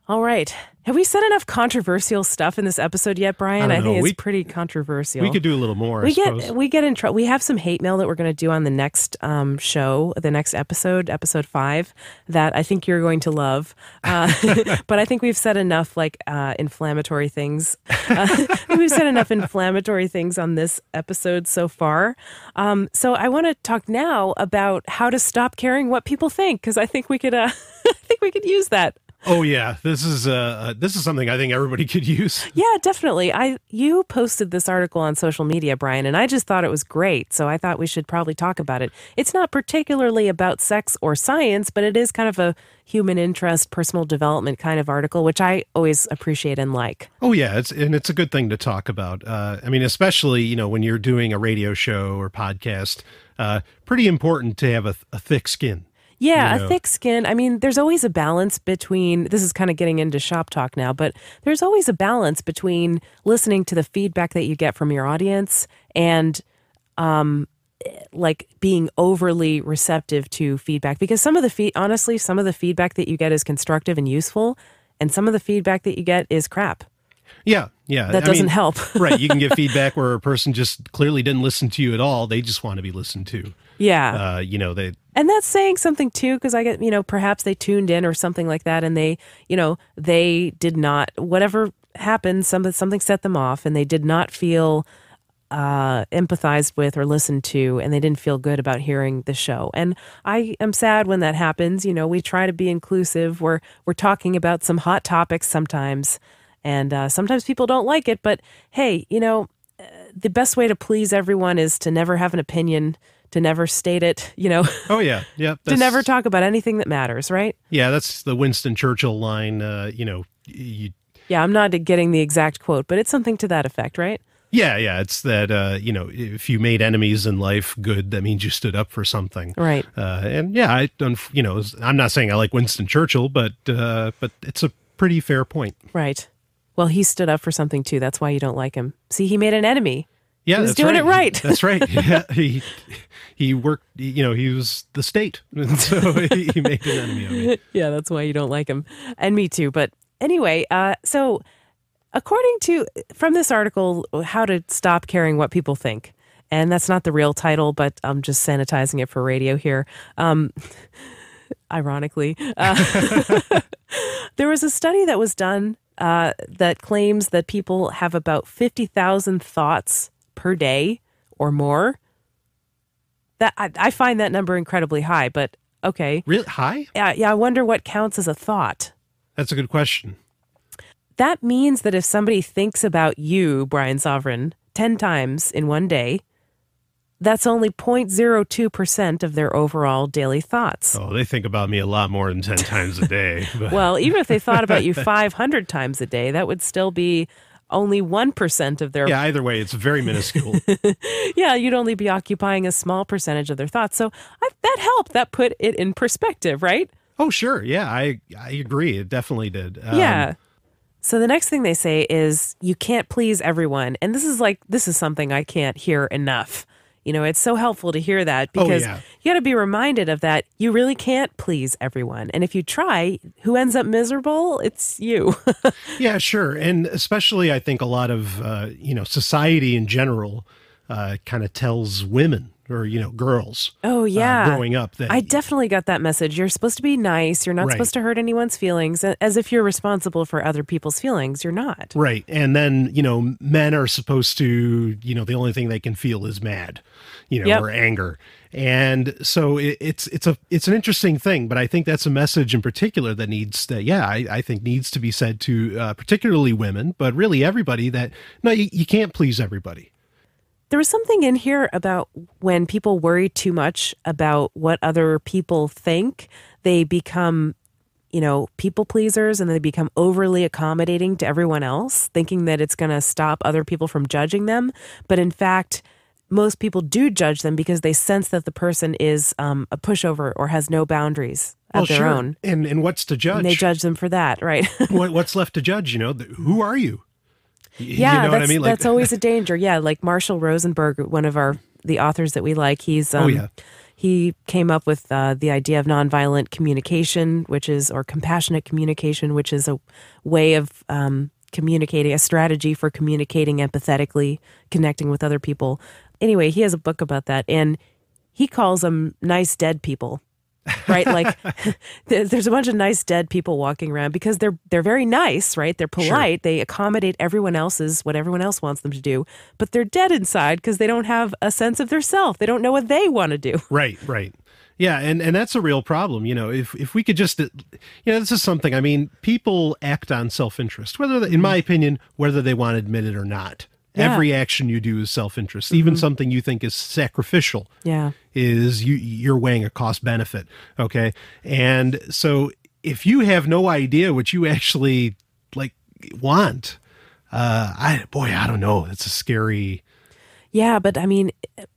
All right. Have we said enough controversial stuff in this episode yet, Brian? I think it's pretty controversial. We could do a little more, I suppose. We get in trouble. We have some hate mail that we're going to do on the next show, the next episode 5, that I think you're going to love. But I think we've said enough inflammatory things. We've said enough inflammatory things on this episode so far. So I want to talk now about how to stop caring what people think, because I think we could use that. Oh yeah, this is something I think everybody could use. Yeah, definitely. You posted this article on social media, Brian, and I just thought it was great. So I thought we should probably talk about it. It's not particularly about sex or science, but it is kind of a human interest, personal development kind of article, which I always appreciate and like. Oh yeah, it's a good thing to talk about. I mean, especially, you know, when you're doing a radio show or podcast, pretty important to have a thick skin. Yeah, a thick skin. I mean, there's always a balance between, this is kind of getting into shop talk now, but there's always a balance between listening to the feedback that you get from your audience and being overly receptive to feedback. Because some of the feedback that you get is constructive and useful, and some of the feedback that you get is crap. Yeah. That doesn't help. Right. You can get feedback where a person just clearly didn't listen to you at all. They just want to be listened to. Yeah. And that's saying something too, because I get, perhaps they tuned in or something like that, and they did not, whatever happened, something set them off, and they did not feel empathized with or listened to, and they didn't feel good about hearing the show. And I am sad when that happens. We try to be inclusive. We're talking about some hot topics sometimes, and sometimes people don't like it. But hey, the best way to please everyone is to never have an opinion, to never state it, Oh, yeah. Yeah. to never talk about anything that matters, right? Yeah, that's the Winston Churchill line, Yeah, I'm not getting the exact quote, but it's something to that effect, right? Yeah. It's that, if you made enemies in life, good, that means you stood up for something. Right. And yeah, I'm not saying I like Winston Churchill, but it's a pretty fair point. Right. Well, he stood up for something too. That's why you don't like him. See, he made an enemy. Yeah, he was doing it right. That's right. Yeah, he worked. He was the state, and so he made an enemy of me. Yeah, that's why you don't like him, and me too. But anyway, so according to from this article, how to stop caring what people think, and that's not the real title, but I'm just sanitizing it for radio here. Ironically, there was a study that was done that claims that people have about 50,000 thoughts per day or more. That I find that number incredibly high, but okay. Really high? Yeah, I wonder what counts as a thought. That's a good question. That means that if somebody thinks about you, Brian Sovereign, 10 times in one day, that's only 0.02% of their overall daily thoughts. Oh, they think about me a lot more than 10 times a day. But. Well, even if they thought about you 500 times a day, that would still be only 1% of their... Yeah, either way, it's very minuscule. Yeah, you'd only be occupying a small percentage of their thoughts. So that helped. That put it in perspective, right? Oh, sure. Yeah, I agree. It definitely did. Yeah. So the next thing they say is you can't please everyone. And this is something I can't hear enough. It's so helpful to hear that because you got to be reminded of that. You really can't please everyone. And if you try, who ends up miserable? It's you. Yeah, sure. And especially I think a lot of, society in general kind of tells women or, girls. Oh, yeah. Growing up. That, I definitely got that message. You're supposed to be nice. You're not supposed to hurt anyone's feelings. As if you're responsible for other people's feelings. You're not. Right. And then, men are supposed to, the only thing they can feel is mad, or anger. And so it's an interesting thing, but I think that's a message in particular that I think needs to be said to particularly women, but really everybody that, no, you can't please everybody. There was something in here about when people worry too much about what other people think, they become, people pleasers and they become overly accommodating to everyone else, thinking that it's going to stop other people from judging them. But in fact, most people do judge them because they sense that the person is a pushover or has no boundaries of their own. And what's to judge? And they judge them for that, right? What's left to judge? Who are you? Yeah, you know what I mean? That's always a danger. Yeah, like Marshall Rosenberg, one of the authors that we like, he came up with the idea of nonviolent communication, or compassionate communication, which is a way of communicating, a strategy for communicating empathetically, connecting with other people. Anyway, he has a book about that, and he calls them nice dead people. Right? Like there's a bunch of nice dead people walking around because they're very nice, right? They're polite. Sure. They accommodate what everyone else wants them to do, but they're dead inside because they don't have a sense of their self. They don't know what they want to do. Right. Yeah, and that's a real problem. If we could just, this is something, people act on self-interest, in my opinion, whether they want to admit it or not. Yeah. Every action you do is self-interest. Even something you think is sacrificial is you're weighing a cost benefit. Okay. And so if you have no idea what you actually want, I don't know. It's a scary. Yeah. But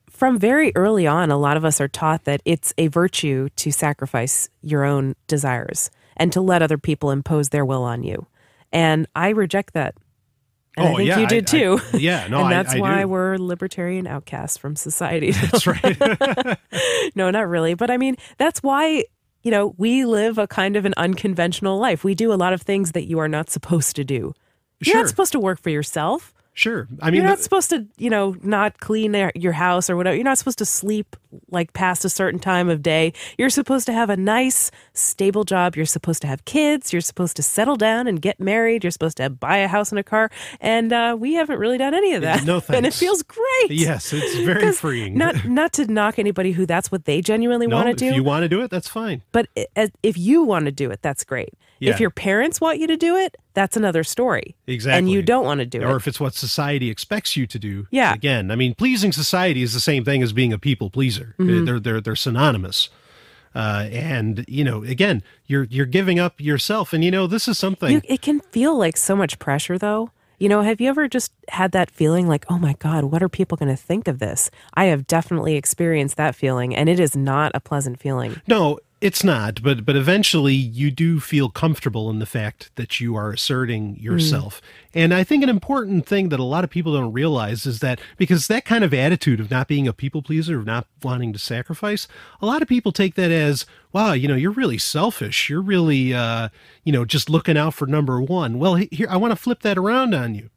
from very early on, a lot of us are taught that it's a virtue to sacrifice your own desires and to let other people impose their will on you. And I reject that. And I think you did too. And that's why do. We're libertarian outcasts from society. That's right. No, not really. But that's why, we live a kind of an unconventional life. We do a lot of things that you are not supposed to do. You're not supposed to work for yourself. Sure. You're not supposed to, not clean your house or whatever. You're not supposed to sleep past a certain time of day. You're supposed to have a nice, stable job. You're supposed to have kids. You're supposed to settle down and get married. You're supposed to buy a house and a car. And we haven't really done any of that. No thanks. And it feels great. Yes, it's very freeing. Not to knock anybody who that's what they genuinely want to do. If you want to do it, that's fine. But if you want to do it, that's great. Yeah. If your parents want you to do it, that's another story. Exactly. And you don't want to do it. Or if it's what society expects you to do. Yeah. Again, I mean, pleasing society is the same thing as being a people pleaser. They're synonymous. And, again, you're giving up yourself. And, this is something. It can feel like so much pressure, though. Have you ever just had that feeling like, oh my God, what are people going to think of this? I have definitely experienced that feeling, and it is not a pleasant feeling. No, it's not. But eventually you do feel comfortable in the fact that you are asserting yourself. And I think an important thing that a lot of people don't realize is that because that kind of attitude of not being a people pleaser, of not wanting to sacrifice, a lot of people take that as, wow, you're really selfish. You're really, just looking out for number one. Well, here, I want to flip that around on you.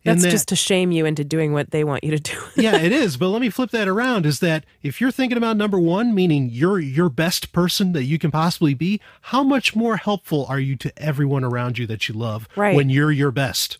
That's just to shame you into doing what they want you to do. Yeah, it is. But let me flip that around, is that if you're thinking about number one, meaning you're your best person that you can possibly be, how much more helpful are you to everyone around you that you love when you're your best?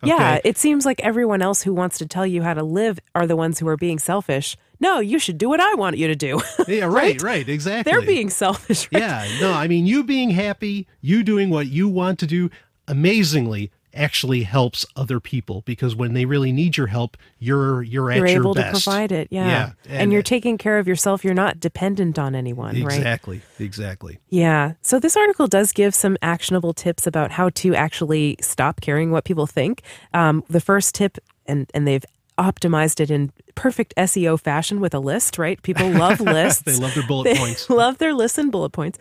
Okay? Yeah, it seems like everyone else who wants to tell you how to live are the ones who are being selfish. No, you should do what I want you to do. Yeah, right, exactly. They're being selfish. Right? Yeah, no, I mean, you being happy, you doing what you want to do, amazingly actually helps other people, because when they really need your help, you're at your best. You're able to provide it, yeah. And you're taking care of yourself. You're not dependent on anyone, exactly, right? Exactly. Yeah. So this article does give some actionable tips about how to actually stop caring what people think. The first tip, and they've optimized it in perfect SEO fashion with a list, right? People love lists. They love their bullet points. They love their lists and bullet points.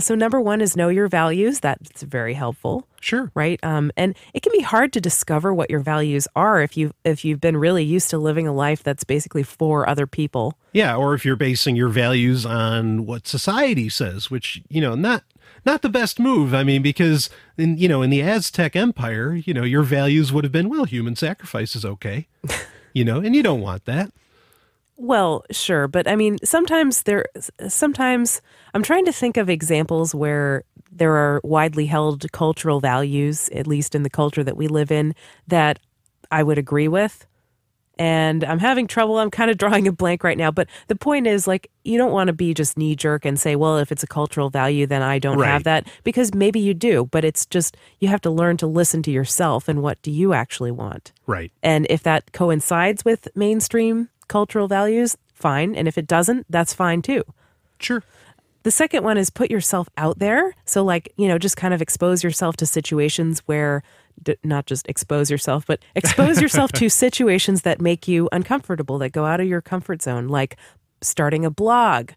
So number one is know your values. That's very helpful. Sure. Right. And it can be hard to discover what your values are if you've been really used to living a life that's basically for other people. Yeah. Or if you're basing your values on what society says, which, not the best move. I mean, because in the Aztec Empire, your values would have been, well, human sacrifice is okay. And you don't want that. Well, sure. But I mean, sometimes I'm trying to think of examples where there are widely held cultural values, at least in the culture that we live in, that I would agree with. And I'm having trouble. I'm kind of drawing a blank right now. But the point is, like, you don't want to be just knee jerk and say, well, if it's a cultural value, then I don't have that. Because maybe you do. But it's just, you have to learn to listen to yourself and what do you actually want. Right. And if that coincides with mainstream cultural values, fine. And if it doesn't, that's fine too. Sure. The second one is put yourself out there. So just kind of expose yourself to situations where, not just expose yourself, but expose yourself to situations that make you uncomfortable, that go out of your comfort zone, like starting a blog,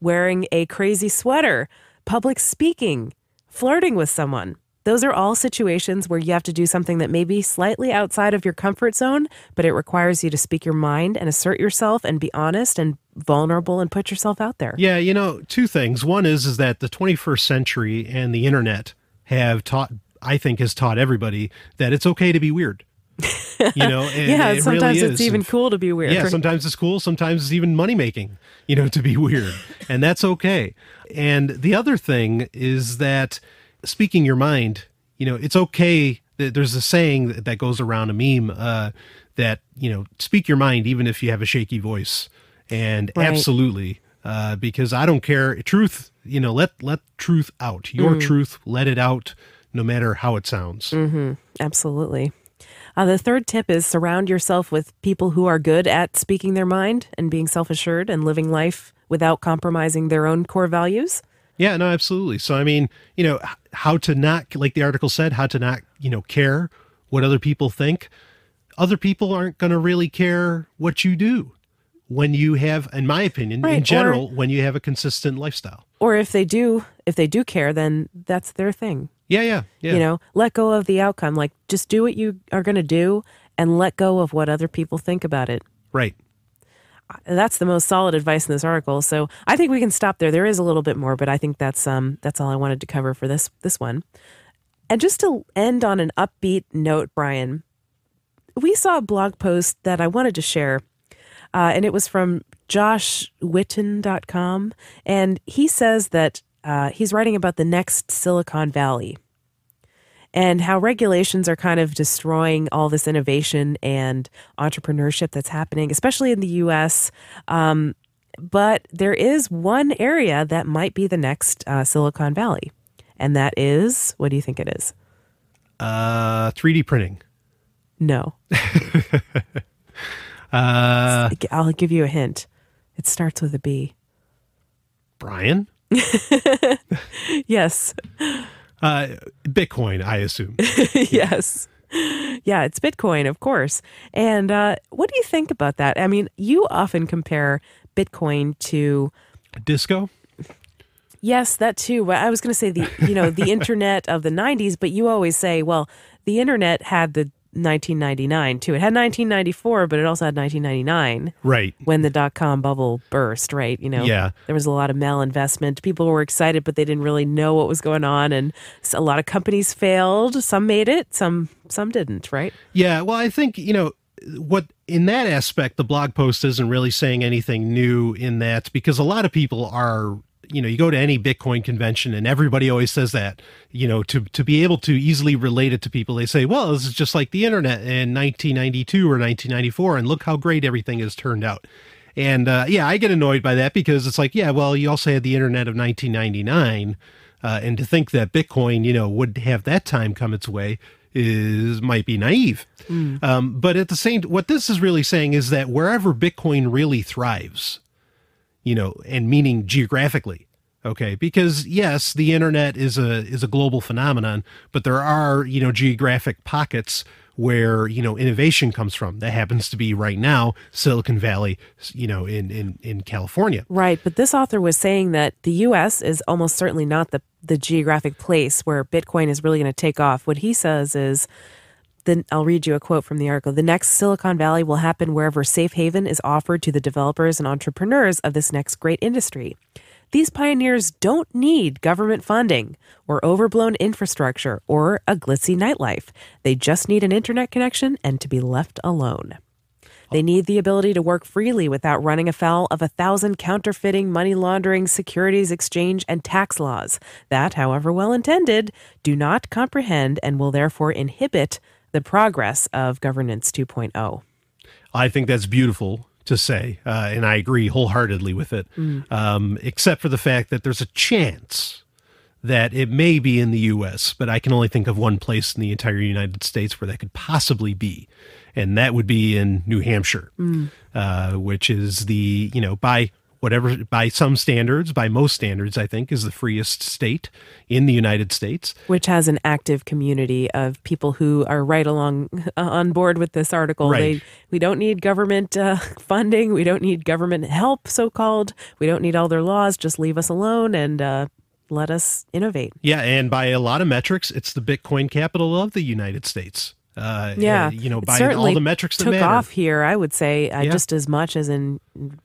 wearing a crazy sweater, public speaking, flirting with someone. Those are all situations where you have to do something that may be slightly outside of your comfort zone, but it requires you to speak your mind and assert yourself and be honest and vulnerable and put yourself out there. Yeah, two things. One is that the 21st century and the internet has taught everybody that it's okay to be weird. Yeah, sometimes really it's even cool to be weird. Yeah, sometimes it's cool. Sometimes it's even money making, to be weird. And that's okay. And the other thing is that speaking your mind, it's okay. There's a saying that goes around, a meme, that, speak your mind even if you have a shaky voice. And absolutely, because I don't care. Truth, let truth out. Your truth, let it out, no matter how it sounds. Mm-hmm. Absolutely. The third tip is surround yourself with people who are good at speaking their mind and being self-assured and living life without compromising their own core values. Yeah, no, absolutely. So, I mean, how to not, like the article said, how to not, care what other people think. Other people aren't going to really care what you do when you have, in my opinion, in general, when you have a consistent lifestyle. Or if they do care, then that's their thing. Yeah. Let go of the outcome. Like, just do what you are going to do and let go of what other people think about it. Right. That's the most solid advice in this article. So I think we can stop there. There is a little bit more, but I think that's all I wanted to cover for this one. And just to end on an upbeat note, Brian, we saw a blog post that I wanted to share, and it was from joshwitten.com, and he says that he's writing about the next Silicon Valley and how regulations are kind of destroying all this innovation and entrepreneurship that's happening, especially in the U.S. But there is one area that might be the next Silicon Valley, and that is, what do you think it is? 3D printing. No. I'll give you a hint. It starts with a B. Brian? Yes. Bitcoin, I assume. Yes. Yeah, it's Bitcoin, of course. And what do you think about that? I mean, you often compare Bitcoin to disco. Yes, that too. But I was going to say the internet of the 90s, but you always say, well, the internet had the 1999 too. It had 1994, but it also had 1999. Right. When the dot-com bubble burst, right? Yeah. There was a lot of malinvestment. People were excited, but they didn't really know what was going on. And a lot of companies failed. Some made it, some didn't, right? Yeah. Well, I think, what in that aspect, the blog post isn't really saying anything new in that, because a lot of people are, you go to any Bitcoin convention and everybody always says that, to be able to easily relate it to people, they say, well, this is just like the internet in 1992 or 1994, and look how great everything has turned out. And I get annoyed by that, because it's like, yeah, well, you also had the internet of 1999, and to think that Bitcoin, would have that time come its way might be naive. But at the same, what this is really saying is that wherever Bitcoin really thrives, and meaning geographically, okay, because yes, the internet is a global phenomenon, but there are, geographic pockets where, innovation comes from. That happens to be right now, Silicon Valley, in California. Right. But this author was saying that the U.S. is almost certainly not the geographic place where Bitcoin is really going to take off. What he says is, then I'll read you a quote from the article. The next Silicon Valley will happen wherever safe haven is offered to the developers and entrepreneurs of this next great industry. These pioneers don't need government funding or overblown infrastructure or a glitzy nightlife. They just need an internet connection and to be left alone. They need the ability to work freely without running afoul of 1,000 counterfeiting, money laundering, securities exchange, and tax laws that, however well intended, do not comprehend and will therefore inhibit the progress of Governance 2.0. I think that's beautiful to say, and I agree wholeheartedly with it, except for the fact that there's a chance that it may be in the U.S., but I can only think of one place in the entire United States where that could possibly be, and that would be in New Hampshire, which is the, by some standards, by most standards, I think, is the freest state in the United States. Which has an active community of people who are right along on board with this article. Right. We don't need government funding. We don't need government help, so-called. We don't need all their laws. Just leave us alone and let us innovate. Yeah, and by a lot of metrics, it's the Bitcoin capital of the United States. By all the metrics that took matter. Off here, I would say, just as much as in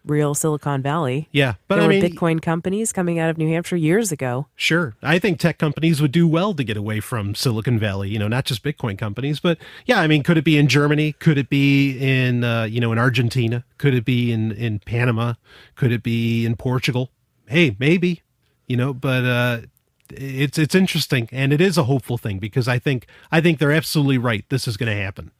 real Silicon Valley. Yeah, but there were Bitcoin companies coming out of New Hampshire years ago. Sure, I think tech companies would do well to get away from Silicon Valley. Not just Bitcoin companies, but could it be in Germany? Could it be in in Argentina? Could it be in Panama? Could it be in Portugal? Hey, maybe. But. It's interesting, and it is a hopeful thing, because I think they're absolutely right. This is going to happen.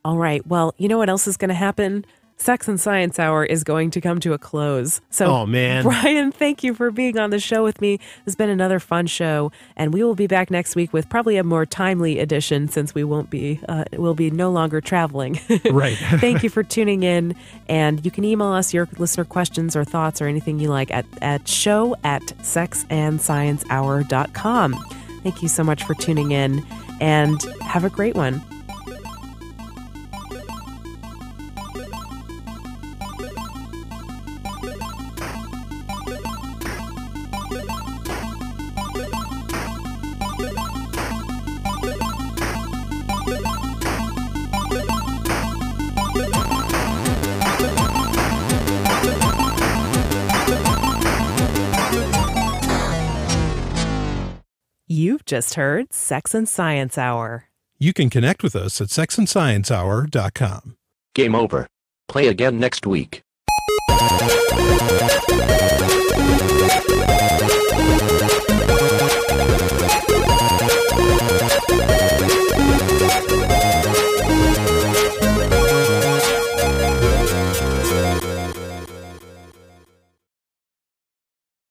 All right. Well, you know what else is going to happen? Sex and Science Hour is going to come to a close. So, oh, man. Brian, thank you for being on the show with me. It's been another fun show, and we will be back next week with probably a more timely edition, since we'll be no longer traveling. Right. Thank you for tuning in, and you can email us your listener questions or thoughts or anything you like at show@sexandsciencehour.com. Thank you so much for tuning in, and have a great one. You've just heard Sex and Science Hour. You can connect with us at sexandsciencehour.com. Game over. Play again next week.